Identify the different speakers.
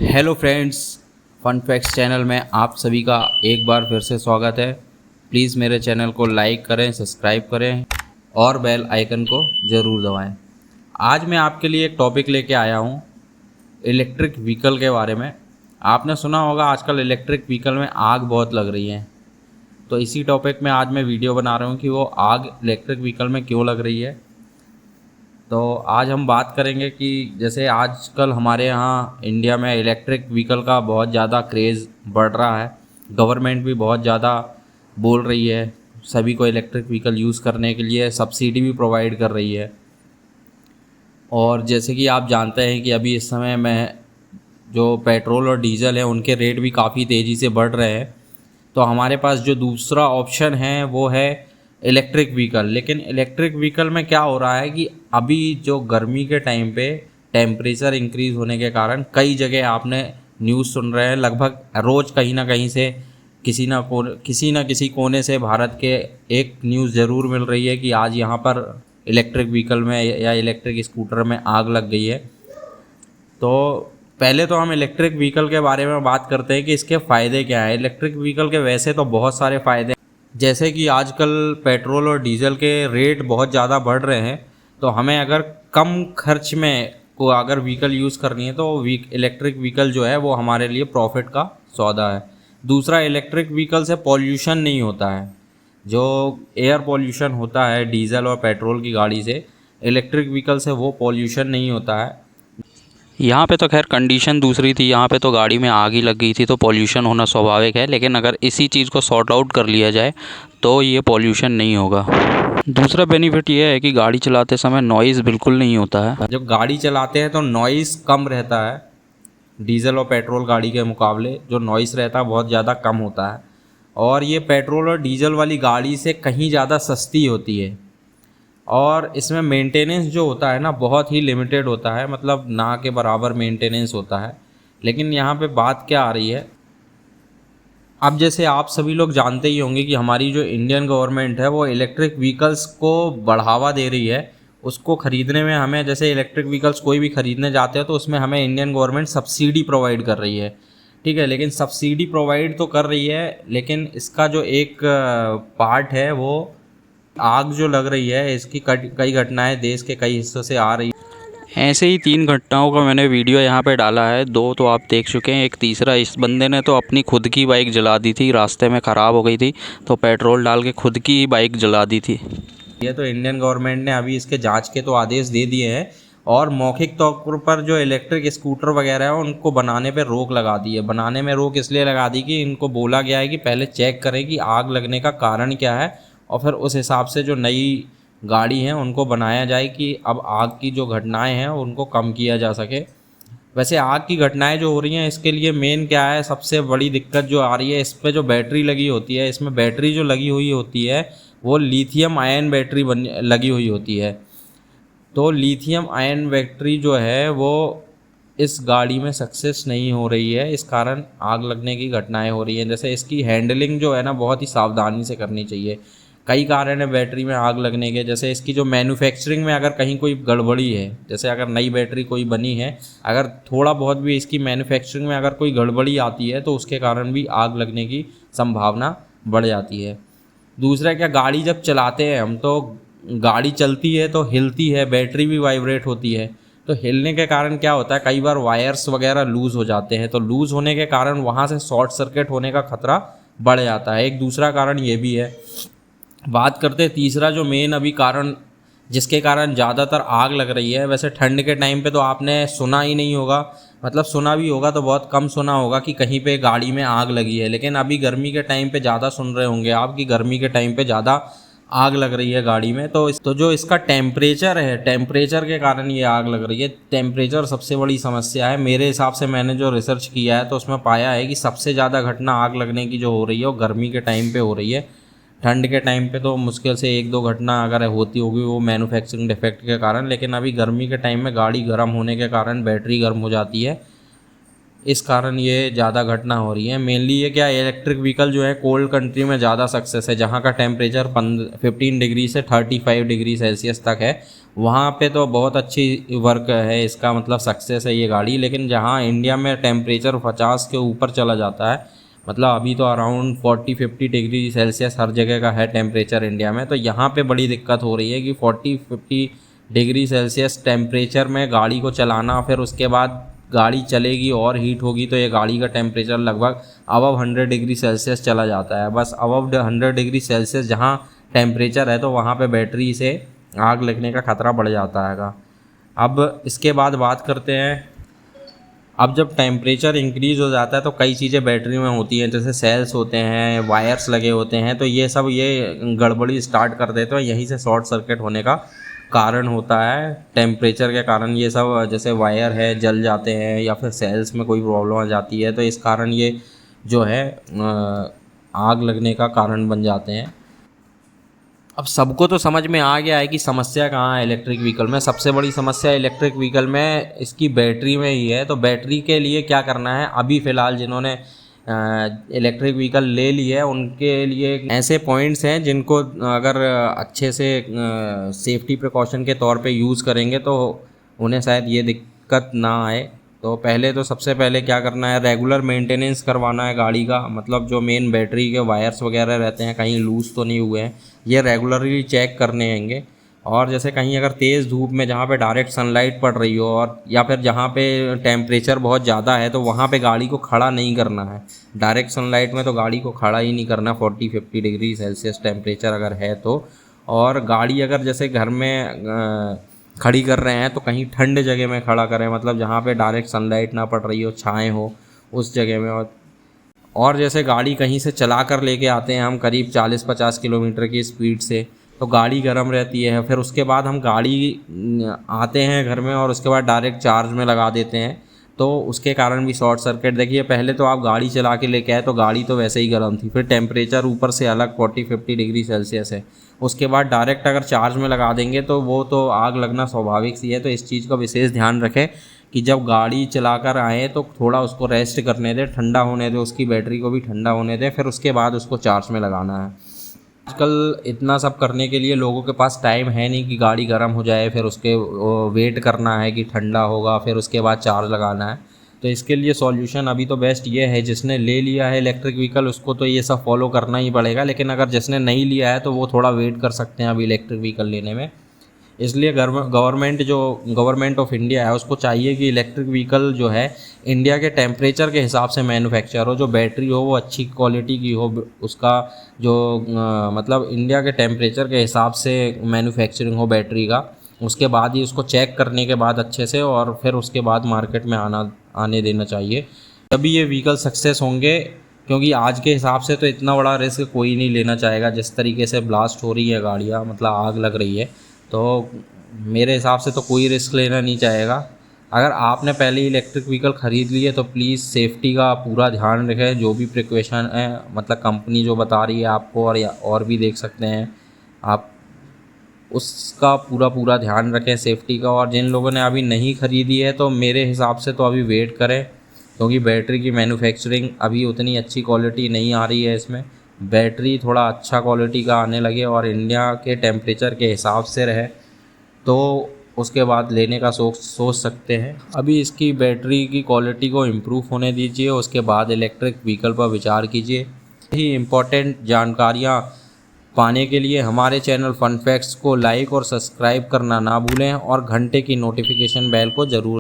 Speaker 1: Hello friends, fun facts channel में आप सभी का एक बार फिर से स्वागत है। प्लीज़ मेरे चैनल को लाइक करें, सब्सक्राइब करें और बेल आइकन को ज़रूर दबाएं। आज मैं आपके लिए एक टॉपिक लेके आया हूँ इलेक्ट्रिक व्हीकल के बारे में। आपने सुना होगा आजकल इलेक्ट्रिक व्हीकल में आग बहुत लग रही है, तो इसी टॉपिक में आज मैं वीडियो बना रहा हूँ कि वो आग इलेक्ट्रिक व्हीकल में क्यों लग रही है। तो आज हम बात करेंगे कि जैसे आजकल हमारे यहाँ इंडिया में इलेक्ट्रिक व्हीकल का बहुत ज़्यादा क्रेज़ बढ़ रहा है। गवर्नमेंट भी बहुत ज़्यादा बोल रही है, सभी को इलेक्ट्रिक व्हीकल यूज़ करने के लिए सब्सिडी भी प्रोवाइड कर रही है। और जैसे कि आप जानते हैं कि अभी इस समय में जो पेट्रोल और डीजल है उनके रेट भी काफ़ी तेज़ी से बढ़ रहे हैं। तो हमारे पास जो दूसरा ऑप्शन है वो है इलेक्ट्रिक व्हीकल। लेकिन इलेक्ट्रिक व्हीकल में क्या हो रहा है कि अभी जो गर्मी के टाइम पे टेम्परेचर इंक्रीज़ होने के कारण कई जगह आपने न्यूज़ सुन रहे हैं, लगभग रोज़ कहीं ना कहीं से किसी ना किसी कोने से भारत के एक न्यूज़ ज़रूर मिल रही है कि आज यहाँ पर इलेक्ट्रिक व्हीकल में या इलेक्ट्रिक स्कूटर में आग लग गई है। तो पहले तो हम इलेक्ट्रिक व्हीकल के बारे में बात करते हैं कि इसके फ़ायदे क्या हैं। इलेक्ट्रिक व्हीकल के वैसे तो बहुत सारे फ़ायदे, जैसे कि आजकल पेट्रोल और डीजल के रेट बहुत ज़्यादा बढ़ रहे हैं, तो हमें अगर कम खर्च में को अगर व्हीकल यूज़ करनी है तो इलेक्ट्रिक व्हीकल जो है वो हमारे लिए प्रॉफिट का सौदा है। दूसरा, इलेक्ट्रिक व्हीकल से पॉल्यूशन नहीं होता है। जो एयर पॉल्यूशन होता है डीजल और पेट्रोल की गाड़ी से, इलेक्ट्रिक व्हीकल से वो पॉल्यूशन नहीं होता है।
Speaker 2: यहाँ पे तो खैर कंडीशन दूसरी थी, यहाँ पे तो गाड़ी में आग ही लग गई थी तो पॉल्यूशन होना स्वाभाविक है, लेकिन अगर इसी चीज़ को सॉर्ट आउट कर लिया जाए तो ये पॉल्यूशन नहीं होगा। दूसरा बेनिफिट ये है कि गाड़ी चलाते समय नॉइज़ बिल्कुल नहीं होता है।
Speaker 1: जब गाड़ी चलाते हैं तो नॉइज़ कम रहता है, डीजल और पेट्रोल गाड़ी के मुकाबले जो नॉइज़ रहता है बहुत ज़्यादा कम होता है। और ये पेट्रोल और डीजल वाली गाड़ी से कहीं ज़्यादा सस्ती होती है। और इसमें मेंटेनेंस जो होता है ना बहुत ही लिमिटेड होता है, मतलब ना के बराबर मेंटेनेंस होता है। लेकिन यहाँ पे बात क्या आ रही है, अब जैसे आप सभी लोग जानते ही होंगे कि हमारी जो इंडियन गवर्नमेंट है वो इलेक्ट्रिक व्हीकल्स को बढ़ावा दे रही है। उसको ख़रीदने में हमें, जैसे इलेक्ट्रिक व्हीकल्स कोई भी ख़रीदने जाते हैं तो उसमें हमें इंडियन गवर्नमेंट सब्सिडी प्रोवाइड कर रही है। ठीक है, लेकिन सब्सिडी प्रोवाइड तो कर रही है, लेकिन इसका जो एक पार्ट है वो आग जो लग रही है, इसकी कई घटनाएं देश के कई हिस्सों से आ रही है।
Speaker 2: ऐसे ही 3 घटनाओं का मैंने वीडियो यहाँ पे डाला है, 2 तो आप देख चुके हैं, एक तीसरा इस बंदे ने तो अपनी खुद की बाइक जला दी थी, रास्ते में ख़राब हो गई थी तो पेट्रोल डाल के खुद की ही बाइक जला दी थी।
Speaker 1: ये तो इंडियन गवर्नमेंट ने अभी इसके जांच के तो आदेश दे दिए हैं और मौखिक तौर पर जो इलेक्ट्रिक स्कूटर वगैरह है उनको बनाने पे रोक लगा दी है। बनाने में रोक इसलिए लगा दी कि इनको बोला गया है कि पहले चेक करें कि आग लगने का कारण क्या है और फिर उस हिसाब से जो नई गाड़ी हैं उनको बनाया जाए कि अब आग की जो घटनाएं हैं उनको कम किया जा सके। वैसे आग की घटनाएं जो हो रही हैं इसके लिए मेन क्या है, सबसे बड़ी दिक्कत जो आ रही है इस पर जो बैटरी लगी होती है, इसमें बैटरी जो लगी हुई होती है वो लिथियम आयन बैटरी लगी हुई होती है। तो लिथियम आयन बैटरी जो है वो इस गाड़ी में सक्सेस नहीं हो रही है, इस कारण आग लगने की घटनाएं हो रही हैं। जैसे इसकी हैंडलिंग जो है ना बहुत ही सावधानी से करनी चाहिए। कई कारण है बैटरी में आग लगने के, जैसे इसकी जो मैन्युफैक्चरिंग में अगर कहीं कोई गड़बड़ी है, जैसे अगर नई बैटरी कोई बनी है, अगर थोड़ा बहुत भी इसकी मैन्युफैक्चरिंग में अगर कोई गड़बड़ी आती है तो उसके कारण भी आग लगने की संभावना बढ़ जाती है। दूसरा क्या, गाड़ी जब चलाते हैं हम तो गाड़ी चलती है तो हिलती है, बैटरी भी वाइब्रेट होती है। तो हिलने के कारण क्या होता है, कई बार वायर्स वगैरह लूज़ हो जाते हैं, तो लूज़ होने के कारण वहाँ से शॉर्ट सर्किट होने का खतरा बढ़ जाता है। एक दूसरा कारण ये भी है। बात करते हैं तीसरा जो मेन अभी कारण जिसके कारण ज़्यादातर आग लग रही है, वैसे ठंड के टाइम पे तो आपने सुना ही नहीं होगा, मतलब सुना भी होगा तो बहुत कम सुना होगा कि कहीं पे गाड़ी में आग लगी है। लेकिन अभी गर्मी के टाइम पे ज़्यादा सुन रहे होंगे आप कि गर्मी के टाइम पे ज़्यादा आग लग रही है गाड़ी में। तो जो इसका टेम्परेचर है, टेम्परेचर के कारण ये आग लग रही है। टेम्परेचर सबसे बड़ी समस्या है मेरे हिसाब से। मैंने जो रिसर्च किया है तो उसमें पाया है कि सबसे ज़्यादा घटना आग लगने की जो हो रही है वो गर्मी के टाइम पे हो रही है। ठंड के टाइम पे तो मुश्किल से 1-2 घटना अगर होती होगी वो मैन्युफैक्चरिंग डिफेक्ट के कारण, लेकिन अभी गर्मी के टाइम में गाड़ी गर्म होने के कारण बैटरी गर्म हो जाती है इस कारण ये ज़्यादा घटना हो रही है। मेनली ये क्या, इलेक्ट्रिक व्हीकल जो है कोल्ड कंट्री में ज़्यादा सक्सेस है, जहाँ का टेम्परेचर 15 डिग्री से 35 डिग्री सेल्सियस तक है, वहाँ पे तो बहुत अच्छी वर्क है इसका, मतलब सक्सेस है ये गाड़ी। लेकिन जहाँ इंडिया में टेम्परेचर 50 के ऊपर चला जाता है, मतलब अभी तो अराउंड 40-50 डिग्री सेल्सियस हर जगह का है टेम्परेचर इंडिया में, तो यहाँ पे बड़ी दिक्कत हो रही है कि 40-50 डिग्री सेल्सियस टेम्परेचर में गाड़ी को चलाना, फिर उसके बाद गाड़ी चलेगी और हीट होगी, तो ये गाड़ी का टेम्परेचर लगभग अबव 100 डिग्री सेल्सियस चला जाता है। बस अबव 100 डिग्री सेल्सियस जहाँ टेम्परेचर है, तो वहाँ पे बैटरी से आग लगने का ख़तरा बढ़ जाता है। अब इसके बाद बात करते हैं, अब जब टेम्परेचर इंक्रीज़ हो जाता है तो कई चीज़ें बैटरी में होती हैं, जैसे सेल्स होते हैं, वायर्स लगे होते हैं, तो ये सब ये गड़बड़ी स्टार्ट कर देते हैं, यहीं से शॉर्ट सर्किट होने का कारण होता है। टेम्परेचर के कारण ये सब, जैसे वायर है जल जाते हैं या फिर सेल्स में कोई प्रॉब्लम आ जाती है, तो इस कारण ये जो है आग लगने का कारण बन जाते हैं। अब सबको तो समझ में आ गया है कि समस्या कहाँ है इलेक्ट्रिक व्हीकल में। सबसे बड़ी समस्या इलेक्ट्रिक व्हीकल में इसकी बैटरी में ही है। तो बैटरी के लिए क्या करना है, अभी फ़िलहाल जिन्होंने इलेक्ट्रिक व्हीकल ले ली है उनके लिए ऐसे पॉइंट्स हैं जिनको अगर अच्छे से सेफ्टी प्रिकॉशन के तौर पे यूज़ करेंगे तो उन्हें शायद ये दिक्कत ना आए। तो पहले तो सबसे पहले क्या करना है, रेगुलर मेंटेनेंस करवाना है गाड़ी का, मतलब जो मेन बैटरी के वायर्स वगैरह रहते हैं कहीं लूज़ तो नहीं हुए हैं, ये रेगुलरली चेक करने होंगे। और जैसे कहीं अगर तेज़ धूप में जहाँ पे डायरेक्ट सनलाइट पड़ रही हो और या फिर जहाँ पे टेम्परेचर बहुत ज़्यादा है, तो वहाँ पे गाड़ी को खड़ा नहीं करना है। डायरेक्ट सनलाइट में तो गाड़ी को खड़ा ही नहीं करना, 40-50 डिग्री सेल्सियस टेम्परेचर अगर है तो। और गाड़ी अगर जैसे घर में खड़ी कर रहे हैं तो कहीं ठंड जगह में खड़ा करें, मतलब जहाँ पे डायरेक्ट सनलाइट ना पड़ रही हो, छाएँ हो उस जगह में। और जैसे गाड़ी कहीं से चला कर लेके आते हैं हम करीब 40-50 किलोमीटर की स्पीड से, तो गाड़ी गर्म रहती है। फिर उसके बाद हम गाड़ी आते हैं घर में और उसके बाद डायरेक्ट चार्ज में लगा देते हैं, तो उसके कारण भी शॉर्ट सर्किट। देखिए पहले तो आप गाड़ी चला के लेके आए तो गाड़ी तो वैसे ही गर्म थी, फिर टेम्परेचर ऊपर से अलग 40-50 डिग्री सेल्सियस है, उसके बाद डायरेक्ट अगर चार्ज में लगा देंगे तो वो तो आग लगना स्वाभाविक सी है। तो इस चीज़ का विशेष ध्यान रखें कि जब गाड़ी चलाकर आएँ तो थोड़ा उसको रेस्ट करने दें, ठंडा होने दें, उसकी बैटरी को भी ठंडा होने दें, फिर उसके बाद उसको चार्ज में लगाना है। आजकल इतना सब करने के लिए लोगों के पास टाइम है नहीं कि गाड़ी गर्म हो जाए फिर उसके वेट करना है कि ठंडा होगा फिर उसके बाद चार्ज लगाना है। तो इसके लिए सॉल्यूशन अभी तो बेस्ट ये है, जिसने ले लिया है इलेक्ट्रिक व्हीकल उसको तो ये सब फॉलो करना ही पड़ेगा, लेकिन अगर जिसने नहीं लिया है तो वो थोड़ा वेट कर सकते हैं अभी इलेक्ट्रिक व्हीकल लेने में। इसलिए गवर्नमेंट ऑफ इंडिया है उसको चाहिए कि इलेक्ट्रिक व्हीकल जो है इंडिया के टेम्परेचर के हिसाब से मैन्युफैक्चर हो, जो बैटरी हो वो अच्छी क्वालिटी की हो, उसका जो मतलब इंडिया के टेम्परेचर के हिसाब से मैन्युफैक्चरिंग हो बैटरी का। उसके बाद ही उसको चेक करने के बाद अच्छे से और फिर उसके बाद मार्केट में आने देना चाहिए, तभी ये व्हीकल सक्सेस होंगे। क्योंकि आज के हिसाब से तो इतना बड़ा रिस्क कोई नहीं लेना चाहेगा, जिस तरीके से ब्लास्ट हो रही है गाड़ियाँ, मतलब आग लग रही है, तो मेरे हिसाब से तो कोई रिस्क लेना नहीं चाहेगा। अगर आपने पहले इलेक्ट्रिक व्हीकल ख़रीद ली है तो प्लीज़ सेफ्टी का पूरा ध्यान रखें, जो भी प्रिकॉशन है, मतलब कंपनी जो बता रही है आपको और भी देख सकते हैं आप, उसका पूरा ध्यान रखें सेफ्टी का। और जिन लोगों ने अभी नहीं ख़रीदी है तो मेरे हिसाब से तो अभी वेट करें, क्योंकि बैटरी की मैन्युफैक्चरिंग अभी उतनी अच्छी क्वालिटी नहीं आ रही है इसमें। बैटरी थोड़ा अच्छा क्वालिटी का आने लगे और इंडिया के टेम्परेचर के हिसाब से रहे तो उसके बाद लेने का सोच सकते हैं। अभी इसकी बैटरी की क्वालिटी को इम्प्रूव होने दीजिए, उसके बाद इलेक्ट्रिक व्हीकल पर विचार कीजिए। यही इम्पोर्टेंट जानकारियाँ पाने के लिए हमारे चैनल फन फैक्ट्स को लाइक और सब्सक्राइब करना ना भूलें और घंटे की नोटिफिकेशन बेल को ज़रूर